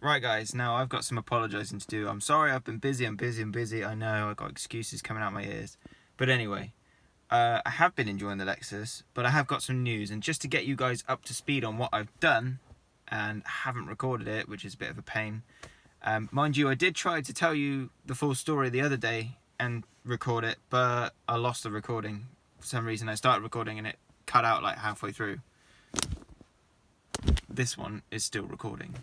Right guys, now I've got some apologising to do. I'm sorry I've been busy, I know, I've got excuses coming out my ears. But anyway, I have been enjoying the Lexus, but I have got some news. And just to get you guys up to speed on what I've done, and haven't recorded it, which is a bit of a pain. Mind you, I did try to tell you the full story the other day and record it, but I lost the recording. For some reason I started recording and it cut out like halfway through. This one is still recording.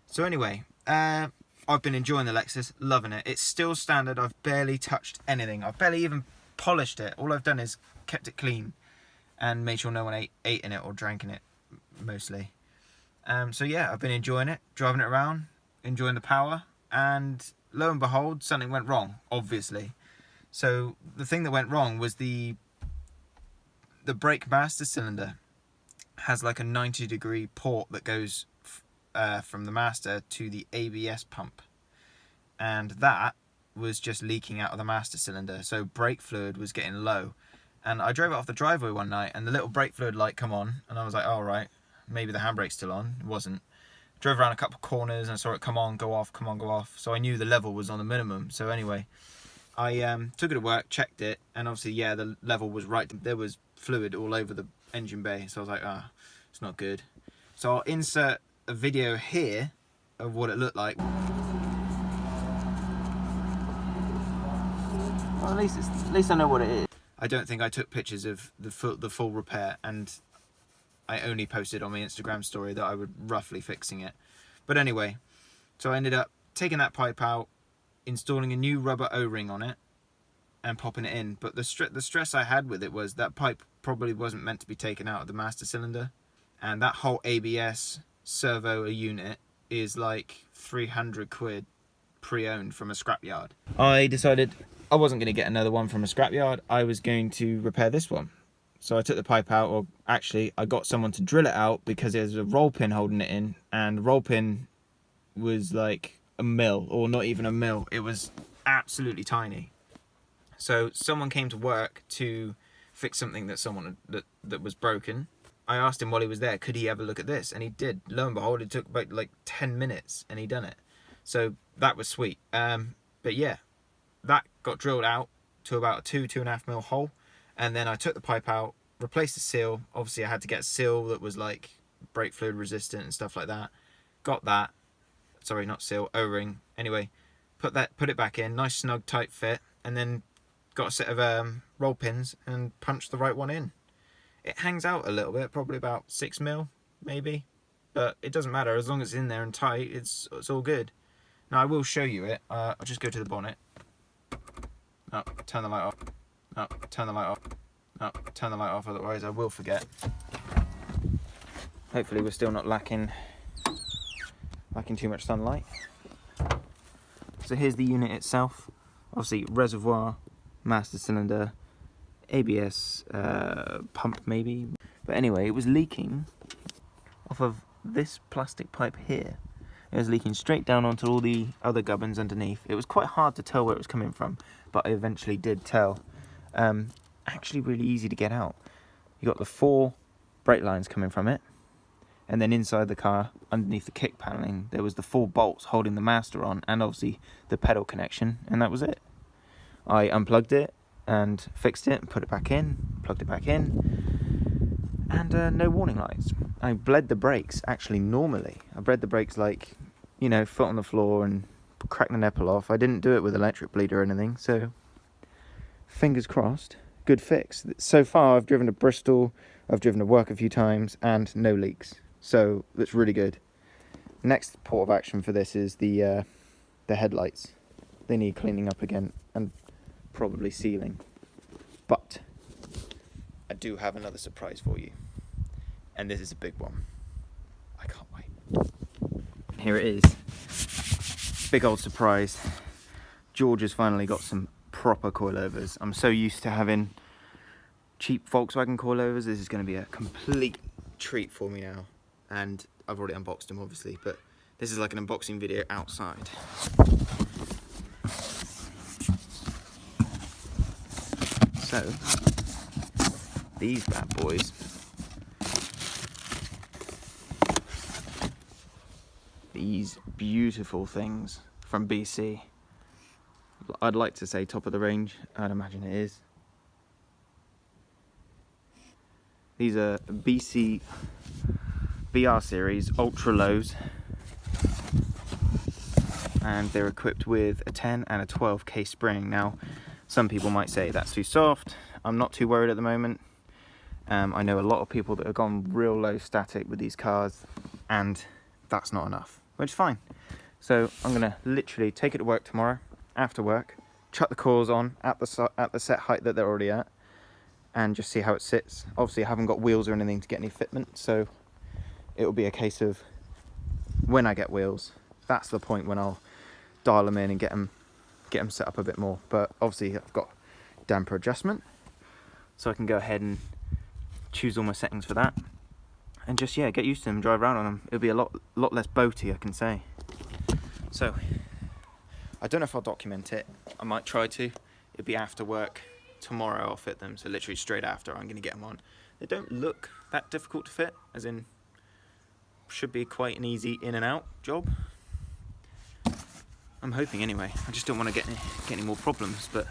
So anyway, I've been enjoying the Lexus, loving it. It's still standard. I've barely touched anything. I've barely even polished it. All I've done is kept it clean and made sure no one ate in it or drank in it, mostly. So yeah, I've been enjoying it, driving it around, enjoying the power, and lo and behold, something went wrong, obviously. So the thing that went wrong was the brake master cylinder has like a 90-degree port that goes from the master to the ABS pump, and that was just leaking out of the master cylinder, so brake fluid was getting low. And I drove it off the driveway one night and the little brake fluid light come on, and I was like, all right, maybe the handbrake's still on. It wasn't. Drove around a couple of corners and I saw it come on, go off, come on, go off, so I knew the level was on the minimum. So anyway, I took it to work, checked it, and obviously, yeah, the level was right. There was fluid all over the engine bay, so I was like, it's not good. So I'll insert a video here of what it looked like. Well, at least I know what it is. I don't think I took pictures of the full repair, and I only posted on my Instagram story that I was roughly fixing it. But anyway, so I ended up taking that pipe out, installing a new rubber O-ring on it, and popping it in. But the stress I had with it was that pipe probably wasn't meant to be taken out of the master cylinder, and that whole ABS servo unit is like 300 quid pre-owned from a scrapyard. I decided I wasn't going to get another one from a scrapyard. I was going to repair this one. So I took the pipe out, or actually I got someone to drill it out because there's a roll pin holding it in, and the roll pin was like a mil, or not even a mil. It was absolutely tiny. So someone came to work to fix something that was broken. I asked him while he was there, could he have a look at this? And he did. Lo and behold, it took about like 10 minutes and he done it. So that was sweet. But yeah, that got drilled out to about a 2.5 mil hole. And then I took the pipe out, replaced the seal. Obviously I had to get a seal that was like brake fluid resistant and stuff like that. Got that. Sorry, not seal, O-ring. Anyway, put it back in, nice snug tight fit, and then got a set of roll pins and punched the right one in. It hangs out a little bit, probably about 6 mil, maybe, but it doesn't matter as long as it's in there and tight. It's all good. Now I will show you it. I'll just go to the bonnet. Oh, turn the light off. Oh, turn the light off. Oh, turn the light off. Otherwise, I will forget. Hopefully, we're still not lacking too much sunlight. So here's the unit itself. Obviously, reservoir, master cylinder, ABS pump maybe. But anyway, it was leaking off of this plastic pipe here. It was leaking straight down onto all the other gubbins underneath. It was quite hard to tell where it was coming from, but I eventually did tell. Actually really easy to get out. You got the 4 brake lines coming from it, and then inside the car, underneath the kick paneling, there was the 4 bolts holding the master on, and obviously the pedal connection, and that was it. I unplugged it and fixed it and put it back in, plugged it back in, and no warning lights. I bled the brakes actually normally. I bled the brakes like, you know, foot on the floor and cracked the nipple off. I didn't do it with electric bleed or anything, so fingers crossed, good fix. So far I've driven to Bristol, I've driven to work a few times, and no leaks, so that's really good. Next port of action for this is the headlights. They need cleaning up again and probably sealing, but I do have another surprise for you, and this is a big one. I can't wait. Here it is, big old surprise. George has finally got some proper coilovers. I'm so used to having cheap Volkswagen coilovers. This is going to be a complete treat for me now, and I've already unboxed them obviously, but this is like an unboxing video outside. So these bad boys these beautiful things from BC. I'd like to say top of the range, I'd imagine it is. These are BC BR series ultra lows, and they're equipped with a 10 and a 12k spring. Now, some people might say that's too soft. I'm not too worried at the moment. I know a lot of people that have gone real low static with these cars, and that's not enough, which is fine. So I'm gonna literally take it to work tomorrow, after work, chuck the cores on at the set height that they're already at, and just see how it sits. Obviously I haven't got wheels or anything to get any fitment, so it will be a case of when I get wheels, that's the point when I'll dial them in and get them set up a bit more. But obviously I've got damper adjustment, so I can go ahead and choose all my settings for that, and just get used to them, drive around on them. It'll be a lot less boaty, I can say. So I don't know if I'll document it. I might try to. It'll be after work tomorrow. I'll fit them, so literally straight after I'm going to get them on. They don't look that difficult to fit, as in should be quite an easy in and out job. I'm hoping anyway. I just don't want to get any more problems, but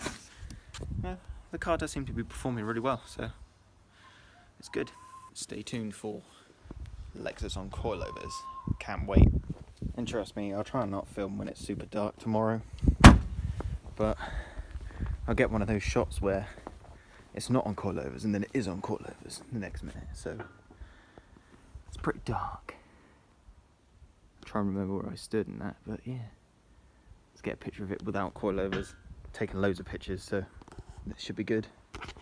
the car does seem to be performing really well, so it's good. Stay tuned for Lexus on coilovers. Can't wait. And trust me, I'll try and not film when it's super dark tomorrow, but I'll get one of those shots where it's not on coilovers and then it is on coilovers the next minute, so it's pretty dark. I'm trying to remember where I stood in that, but yeah. Let's get a picture of it without coilovers. Taking loads of pictures, so it should be good.